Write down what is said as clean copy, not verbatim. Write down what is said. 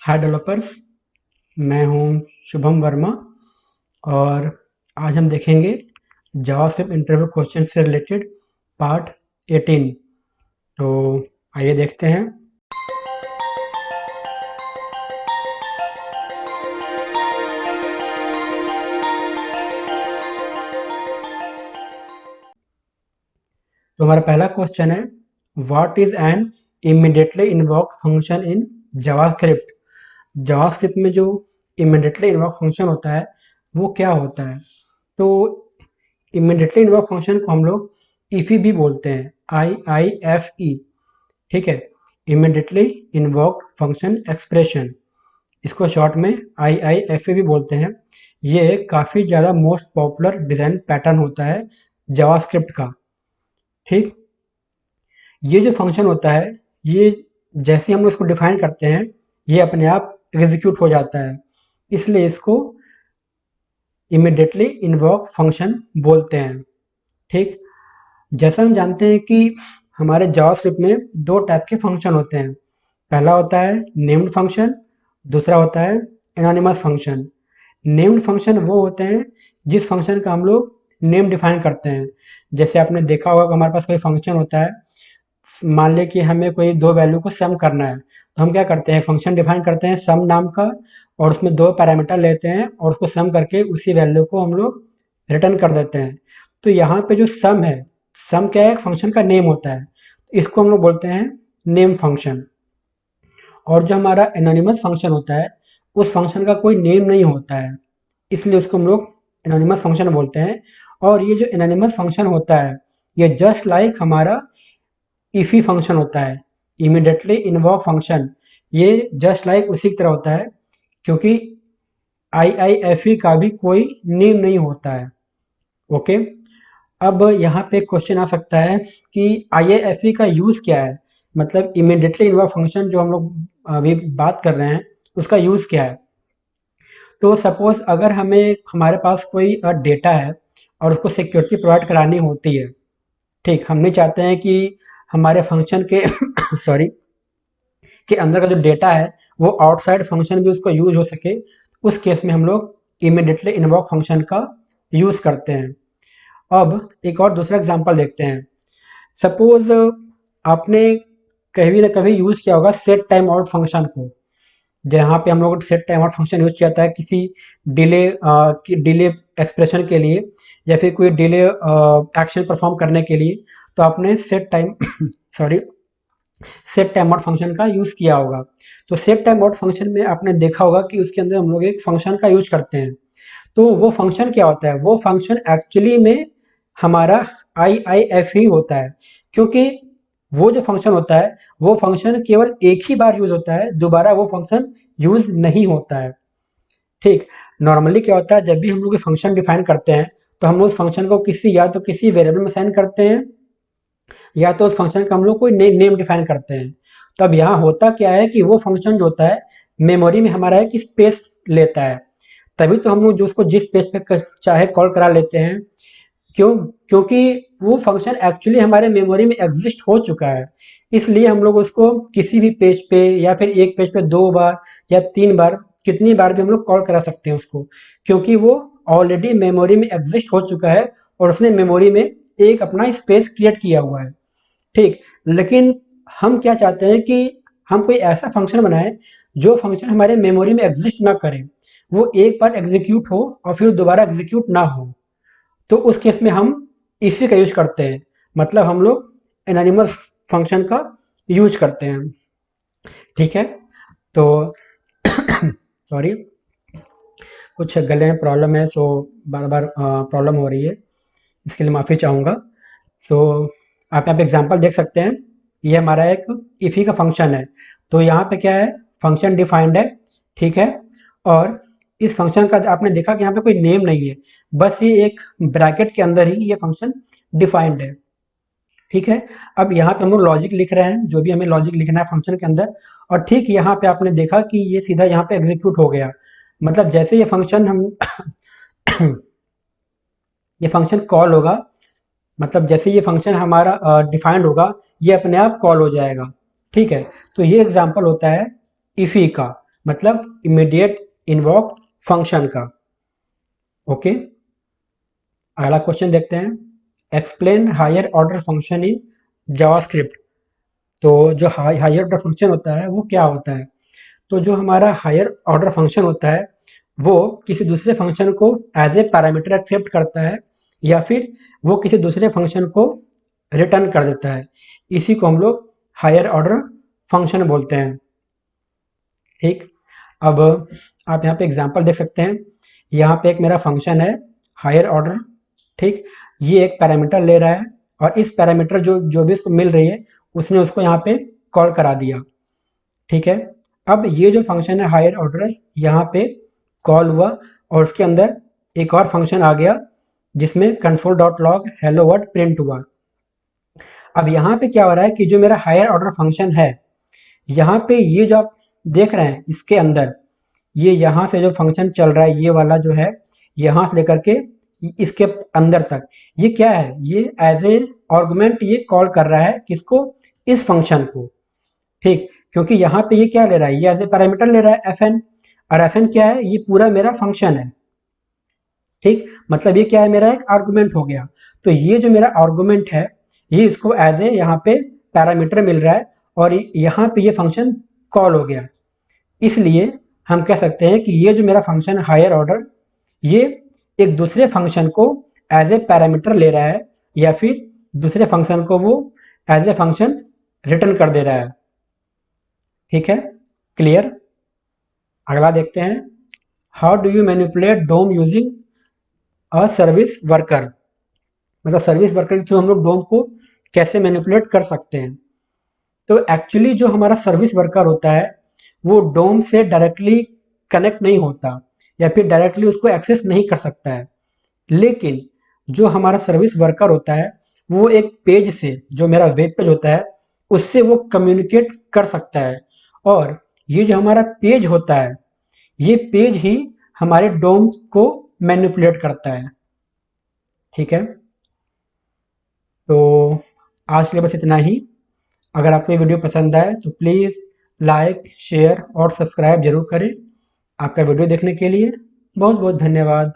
हाय developers. मैं हूं शुभम वर्मा और आज हम देखेंगे जावास्क्रिप्ट इंटरव्यू क्वेश्चन से रिलेटेड पार्ट 18। तो आइए देखते हैं। तो हमारा पहला क्वेश्चन है, what is an immediately invoked function in JavaScript. JavaScript में जो इमीडिएटली इन्वोक फंक्शन होता है वो क्या होता है? तो इमीडिएटली इन्वोक फंक्शन को हम लोग इफी भी बोलते हैं, IIFE। ठीक है, इमीडिएटली इन्वोक्ड फंक्शन एक्सप्रेशन, इसको शॉर्ट में IIFA भी बोलते हैं। ये काफ़ी ज़्यादा मोस्ट पॉपुलर डिज़ाइन पैटर्न होता है जावास्क्रिप्ट का। ठीक, ये जो फंक्शन होता है, ये जैसे हम इसको डिफाइन करते हैं ये अपने आप एग्जीक्यूट हो जाता है, इसलिए इसको इमीडिएटली इन्वोक फंक्शन बोलते हैं। ठीक, जैसा हम जानते हैं कि हमारे जावास्क्रिप्ट में दो टाइप के फंक्शन होते हैं। पहला होता है नेम्ड फंक्शन, दूसरा होता है एनोनिमस फंक्शन। नेम्ड फंक्शन वो होते हैं जिस फंक्शन का हम लोग नेम डिफाइन करते हैं। जैसे आपने देखा होगा कि हमारे पास कोई फंक्शन होता है, मान लें कि हमें कोई दो वैल्यू को सम करना है, तो हम क्या करते हैं, फंक्शन डिफाइन करते हैं सम नाम का, और उसमें दो पैरामीटर लेते हैं और उसको सम करके उसी वैल्यू को हम लोग रिटर्न कर देते हैं। तो यहाँ पे जो सम है, सम क्या है, फंक्शन का नेम होता है, तो इसको हम लोग बोलते हैं नेम फंक्शन। और जो हमारा एनोनिमस फंक्शन होता है, उस फंक्शन का कोई नेम नहीं होता है, इसलिए उसको हम लोग एनोनिमस फंक्शन बोलते हैं। और ये जो एनोनिमस फंक्शन होता है, ये जस्ट लाइक हमारा इफी फंक्शन होता है, इमीडिएटली इन्वोक फंक्शन, ये जस्ट लाइक उसी की तरह होता है, क्योंकि IIFE का भी कोई नेम नहीं होता है। ओके, अब यहाँ पे क्वेश्चन आ सकता है कि IIFE का यूज़ क्या है, मतलब इमीडिएटली इन्वोक फंक्शन जो हम लोग अभी बात कर रहे हैं उसका यूज़ क्या है। तो सपोज अगर हमें हमारे पास कोई डेटा है और उसको सिक्योरिटी प्रोवाइड करानी होती है। ठीक, हम नहीं चाहते हैं कि हमारे फंक्शन के सॉरी के अंदर का जो डेटा है वो आउटसाइड फंक्शन भी उसको यूज हो सके, उस केस में हम लोग इमीडिएटली इन्वोक फंक्शन का यूज करते हैं। अब एक और दूसरा एग्जांपल देखते हैं। सपोज आपने कभी ना कभी यूज किया होगा सेट टाइम आउट फंक्शन को, जहाँ पे हम लोग set time out function use किया जाता है किसी डिले डिले एक्सप्रेशन के लिए, या फिर कोई डिले एक्शन परफॉर्म करने के लिए। तो आपने set time sorry set time out function का यूज किया होगा। तो सेट टाइम आउट फंक्शन में आपने देखा होगा कि उसके अंदर हम लोग एक फंक्शन का यूज करते हैं। तो वो फंक्शन क्या होता है, वो फंक्शन एक्चुअली में हमारा IIF ही होता है, क्योंकि वो जो फंक्शन होता है वो फंक्शन केवल एक ही बार यूज होता है, दोबारा वो फंक्शन यूज नहीं होता है। ठीक, नॉर्मली क्या होता है, जब भी हम लोग फंक्शन डिफाइन करते हैं तो हम लोग उस फंक्शन को किसी या तो किसी वेरिएबल में साइन करते हैं, या तो उस फंक्शन का हम लोग कोई नेम डिफाइन करते हैं। तो अब यहाँ होता क्या है कि वो फंक्शन जो होता है मेमोरी में हमारा एक स्पेस लेता है, तभी तो हम लोग जो उसको जिस पेज पे चाहे कॉल करा लेते हैं। क्यों? क्योंकि वो फंक्शन एक्चुअली हमारे मेमोरी में एग्जिस्ट हो चुका है, इसलिए हम लोग उसको किसी भी पेज पे या फिर एक पेज पे दो बार या तीन बार, कितनी बार भी हम लोग कॉल करा सकते हैं उसको, क्योंकि वो ऑलरेडी मेमोरी में एग्जिस्ट हो चुका है और उसने मेमोरी में एक अपना स्पेस क्रिएट किया हुआ है। ठीक, लेकिन हम क्या चाहते हैं कि हम कोई ऐसा फंक्शन बनाएं जो फंक्शन हमारे मेमोरी में एग्जिस्ट ना करे, वो एक बार एग्जीक्यूट हो और फिर दोबारा एग्जीक्यूट ना हो। तो उस केस में हम इसी का यूज करते हैं, मतलब हम लोग एनोनिमस फंक्शन का यूज करते हैं। ठीक है, तो सॉरी, कुछ गले में प्रॉब्लम है, सो बार बार प्रॉब्लम हो रही है, इसके लिए माफ़ी चाहूँगा। सो आप यहाँ पे एग्जांपल देख सकते हैं, ये हमारा एक इफी का फंक्शन है। तो यहाँ पे क्या है, फंक्शन डिफाइंड है। ठीक है, और इस फंक्शन का आपने देखा कि यहाँ पे कोई नेम नहीं है, बस ये एक ब्रैकेट के अंदर ही ये फंक्शन डिफाइंड है। ठीक है, अब यहाँ पे हम लोग लॉजिक लिख रहे हैं, जो भी हमें लॉजिक लिखना है फंक्शन के अंदर, और ठीक यहाँ पे आपने देखा कि ये सीधा यहाँ पे एग्जीक्यूट हो गया। मतलब जैसे ये फंक्शन हम ये फंक्शन कॉल होगा, मतलब जैसे ये फंक्शन हमारा डिफाइंड होगा, ये अपने आप कॉल हो जाएगा। ठीक है, तो ये एग्जांपल होता है इफी का, मतलब इमीडिएट इन्वोक फंक्शन का। ओके, अगला क्वेश्चन देखते हैं। Explain higher order function in JavaScript. तो जो हायर ऑर्डर फंक्शन होता है वो क्या होता है? तो जो हमारा हायर ऑर्डर फंक्शन होता है वो किसी दूसरे फंक्शन को एज ए पैरामीटर एक्सेप्ट करता है या फिर वो किसी दूसरे फंक्शन को रिटर्न कर देता है। इसी को हम लोग हायर ऑर्डर फंक्शन बोलते हैं। ठीक, अब आप यहाँ पे एग्जांपल देख सकते हैं। यहाँ पे एक मेरा फंक्शन है हायर ऑर्डर। ठीक, ये एक पैरामीटर ले रहा है और इस पैरामीटर जो भी इसको मिल रही है उसने उसको यहाँ पे कॉल करा दिया। ठीक है, अब ये जो फंक्शन है हायर ऑर्डर है, यहाँ पे कॉल हुआ और उसके अंदर एक और फंक्शन आ गया जिसमें console.log hello world प्रिंट हुआ। अब यहाँ पे क्या हो रहा है कि जो मेरा हायर ऑर्डर फंक्शन है, यहाँ पे ये जो आप देख रहे हैं इसके अंदर, ये यहाँ से जो फंक्शन चल रहा है ये वाला जो है, यहाँ से लेकर के इसके अंदर तक, ये क्या है, ये एज ए आर्गुमेंट ये कॉल कर रहा है किसको, इस फंक्शन को। ठीक, क्योंकि यहाँ पे ये क्या ले रहा है, ये एज ए पैरामीटर ले रहा है fn, और fn क्या है, ये पूरा मेरा फंक्शन है। ठीक, मतलब ये क्या है, मेरा एक आर्गुमेंट हो गया। तो ये जो मेरा आर्गुमेंट है ये इसको एज ए यहाँ पे पैरामीटर मिल रहा है और यहाँ पे ये फंक्शन कॉल हो गया। इसलिए हम कह सकते हैं कि ये जो मेरा फंक्शन हायर ऑर्डर, ये एक दूसरे फंक्शन को एज ए पैरामीटर ले रहा है या फिर दूसरे फंक्शन को वो एज ए फंक्शन रिटर्न कर दे रहा है। ठीक है, क्लियर। अगला देखते हैं। How do you manipulate DOM using a service worker. मतलब सर्विस वर्कर के थ्रू हम लोग डोम को कैसे मैनिपुलेट कर सकते हैं। तो एक्चुअली जो हमारा सर्विस वर्कर होता है वो डोम से डायरेक्टली कनेक्ट नहीं होता या फिर डायरेक्टली उसको एक्सेस नहीं कर सकता है, लेकिन जो हमारा सर्विस वर्कर होता है वो एक पेज से, जो मेरा वेब पेज होता है उससे वो कम्युनिकेट कर सकता है। और ये जो हमारा पेज होता है, ये पेज ही हमारे डोम को मैनिपुलेट करता है। ठीक है, तो आज के लिए बस इतना ही। अगर आपको ये वीडियो पसंद आए तो प्लीज़ लाइक, शेयर और सब्सक्राइब जरूर करें। आपका वीडियो देखने के लिए बहुत बहुत धन्यवाद।